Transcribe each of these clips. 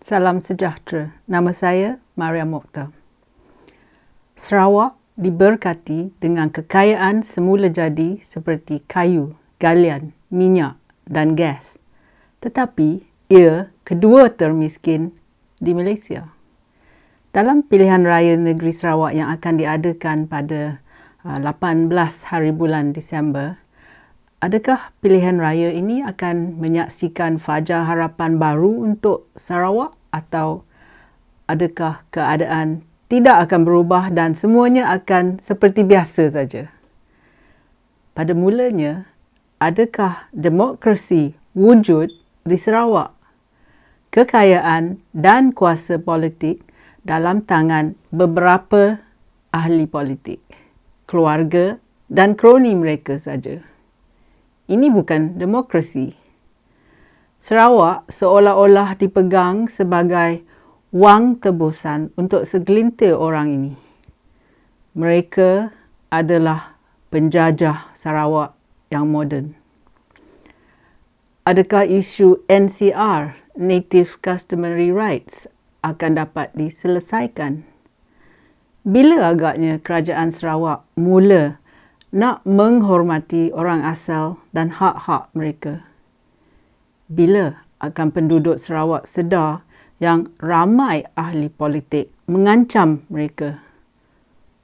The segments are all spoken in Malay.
Salam sejahtera. Nama saya Maria Mokhtar. Sarawak diberkati dengan kekayaan semula jadi seperti kayu, galian, minyak dan gas. Tetapi ia kedua termiskin di Malaysia. Dalam pilihan raya negeri Sarawak yang akan diadakan pada 18 hari bulan Disember, adakah pilihan raya ini akan menyaksikan fajar harapan baru untuk Sarawak atau adakah keadaan tidak akan berubah dan semuanya akan seperti biasa saja? Pada mulanya, adakah demokrasi wujud di Sarawak? Kekayaan dan kuasa politik dalam tangan beberapa ahli politik, keluarga dan kroni mereka saja. Ini bukan demokrasi. Sarawak seolah-olah dipegang sebagai wang tebusan untuk segelintir orang ini. Mereka adalah penjajah Sarawak yang moden. Adakah isu NCR, Native Customary Rights, akan dapat diselesaikan? Bila agaknya kerajaan Sarawak mula nak menghormati orang asal dan hak-hak mereka? Bila akan penduduk Sarawak sedar yang ramai ahli politik mengancam mereka?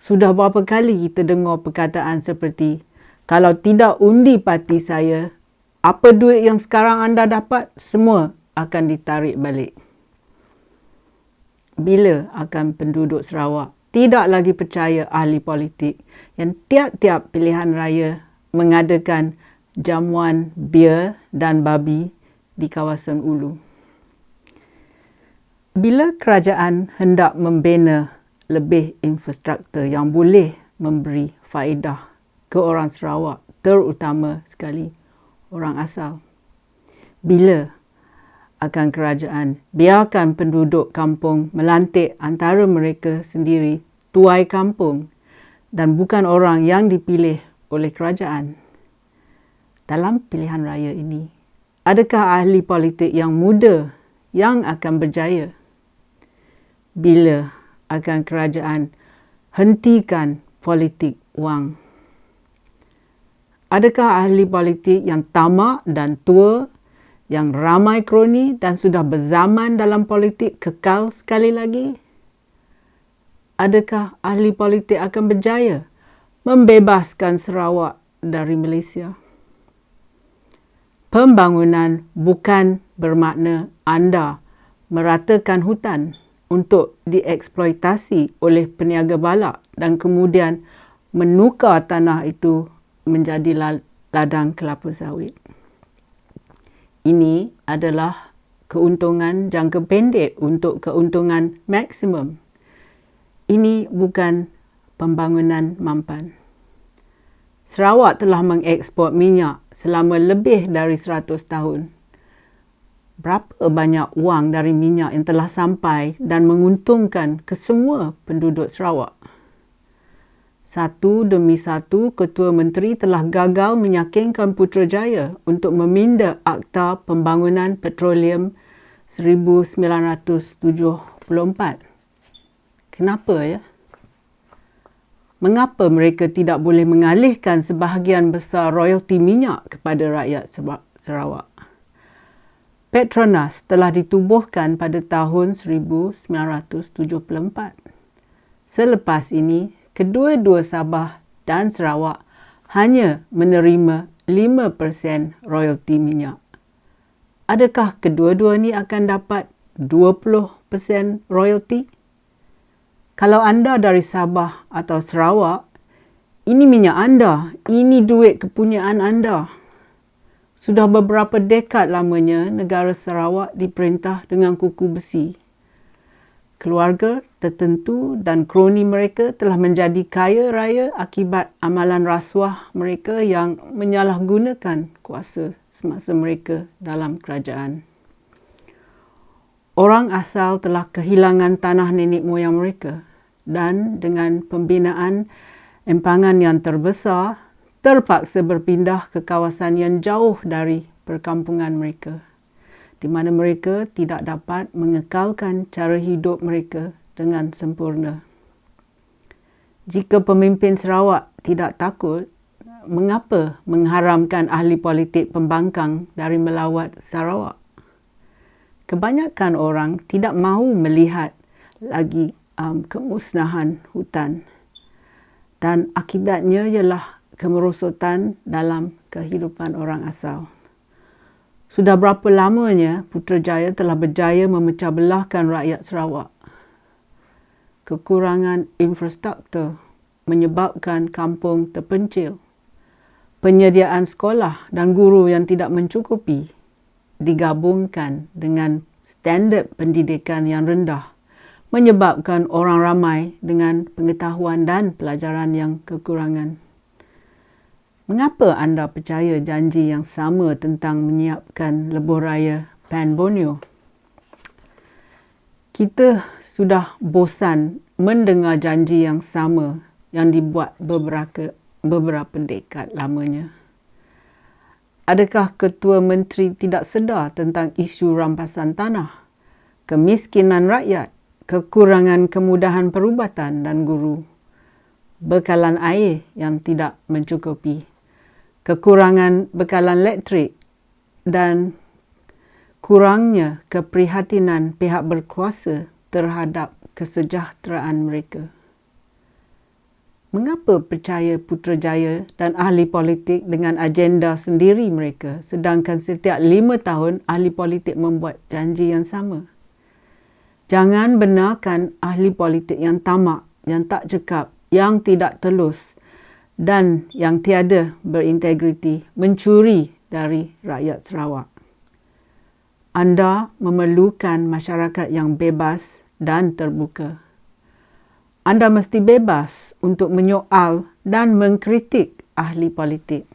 Sudah berapa kali kita dengar perkataan seperti, kalau tidak undi parti saya, apa duit yang sekarang anda dapat, semua akan ditarik balik. Bila akan penduduk Sarawak tidak lagi percaya ahli politik yang tiap-tiap pilihan raya mengadakan jamuan bia dan babi di kawasan Ulu? Bila kerajaan hendak membina lebih infrastruktur yang boleh memberi faedah ke orang Sarawak, terutama sekali orang asal? Bila akan kerajaan biarkan penduduk kampung melantik antara mereka sendiri tuai kampung dan bukan orang yang dipilih oleh kerajaan? Dalam pilihan raya ini, adakah ahli politik yang muda yang akan berjaya? Bila akan kerajaan hentikan politik wang? Adakah ahli politik yang tamak dan tua, yang ramai kroni dan sudah berzaman dalam politik kekal sekali lagi? Adakah ahli politik akan berjaya membebaskan Sarawak dari Malaysia? Pembangunan bukan bermakna anda meratakan hutan untuk dieksploitasi oleh peniaga balak dan kemudian menukar tanah itu menjadi ladang kelapa sawit. Ini adalah keuntungan jangka pendek untuk keuntungan maksimum. Ini bukan pembangunan mampan. Sarawak telah mengekspor minyak selama lebih dari 100 tahun. Berapa banyak wang dari minyak yang telah sampai dan menguntungkan kesemua penduduk Sarawak? Satu demi satu, Ketua Menteri telah gagal meyakinkan Putrajaya untuk meminda Akta Pembangunan Petroleum 1974. Kenapa ya? Mengapa mereka tidak boleh mengalihkan sebahagian besar royalti minyak kepada rakyat Sarawak? Petronas telah ditubuhkan pada tahun 1974. Selepas ini, kedua-dua Sabah dan Sarawak hanya menerima 5% royalti minyak. Adakah kedua-dua ni akan dapat 20% royalti? Kalau anda dari Sabah atau Sarawak, ini minyak anda, ini duit kepunyaan anda. Sudah beberapa dekad lamanya negara Sarawak diperintah dengan kuku besi. Keluarga tertentu dan kroni mereka telah menjadi kaya raya akibat amalan rasuah mereka yang menyalahgunakan kuasa semasa mereka dalam kerajaan. Orang asal telah kehilangan tanah nenek moyang mereka dan dengan pembinaan empangan yang terbesar, terpaksa berpindah ke kawasan yang jauh dari perkampungan mereka. di mana mereka tidak dapat mengekalkan cara hidup mereka dengan sempurna. Jika pemimpin Sarawak tidak takut, mengapa mengharamkan ahli politik pembangkang dari melawat Sarawak? Kebanyakan orang tidak mahu melihat lagi kemusnahan hutan, dan akibatnya ialah kemerosotan dalam kehidupan orang asal. Sudah berapa lamanya Putrajaya telah berjaya memecah belahkan rakyat Sarawak. Kekurangan infrastruktur menyebabkan kampung terpencil. Penyediaan sekolah dan guru yang tidak mencukupi digabungkan dengan standard pendidikan yang rendah, menyebabkan orang ramai dengan pengetahuan dan pelajaran yang kekurangan. Mengapa anda percaya janji yang sama tentang menyiapkan lebuh raya Pan Borneo? Kita sudah bosan mendengar janji yang sama yang dibuat beberapa dekad lamanya. Adakah Ketua Menteri tidak sedar tentang isu rampasan tanah, kemiskinan rakyat, kekurangan kemudahan perubatan dan guru, bekalan air yang tidak mencukupi, kekurangan bekalan elektrik, dan kurangnya keprihatinan pihak berkuasa terhadap kesejahteraan mereka? Mengapa percaya Putrajaya dan ahli politik dengan agenda sendiri mereka, sedangkan setiap 5 tahun ahli politik membuat janji yang sama? Jangan benarkan ahli politik yang tamak, yang tak cekap, yang tidak telus dan yang tiada berintegriti mencuri dari rakyat Sarawak. Anda memerlukan masyarakat yang bebas dan terbuka. Anda mesti bebas untuk menyoal dan mengkritik ahli politik.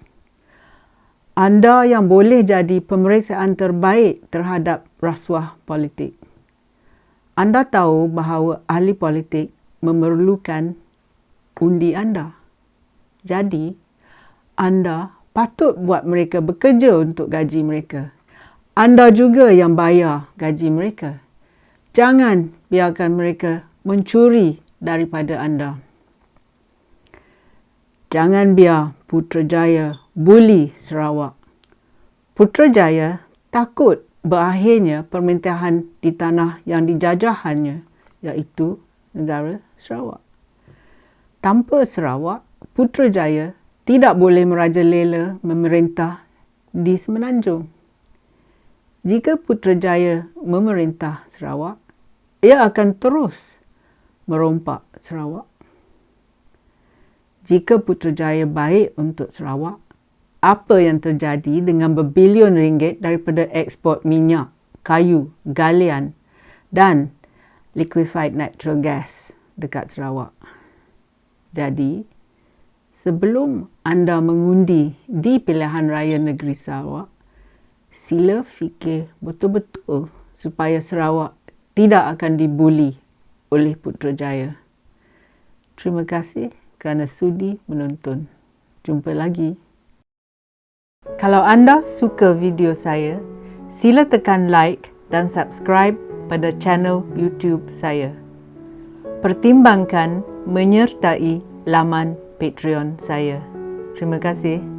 Anda yang boleh jadi pemeriksaan terbaik terhadap rasuah politik. Anda tahu bahawa ahli politik memerlukan undi anda. Jadi, anda patut buat mereka bekerja untuk gaji mereka. Anda juga yang bayar gaji mereka. Jangan biarkan mereka mencuri daripada anda. Jangan biar Putrajaya buli Sarawak. Putrajaya takut berakhirnya permintaan di tanah yang dijajahannya, iaitu negara Sarawak. Tanpa Sarawak, Putrajaya tidak boleh merajalela memerintah di Semenanjung. Jika Putrajaya memerintah Sarawak, ia akan terus merompak Sarawak. Jika Putrajaya baik untuk Sarawak, apa yang terjadi dengan berbilion ringgit daripada ekspor minyak, kayu, galian dan liquefied natural gas dekat Sarawak? Jadi, sebelum anda mengundi di pilihan raya negeri Sarawak, sila fikir betul-betul supaya Sarawak tidak akan dibuli oleh Putrajaya. Terima kasih kerana sudi menonton. Jumpa lagi. Kalau anda suka video saya, sila tekan like dan subscribe pada channel YouTube saya. Pertimbangkan menyertai laman Patreon saya. Terima kasih.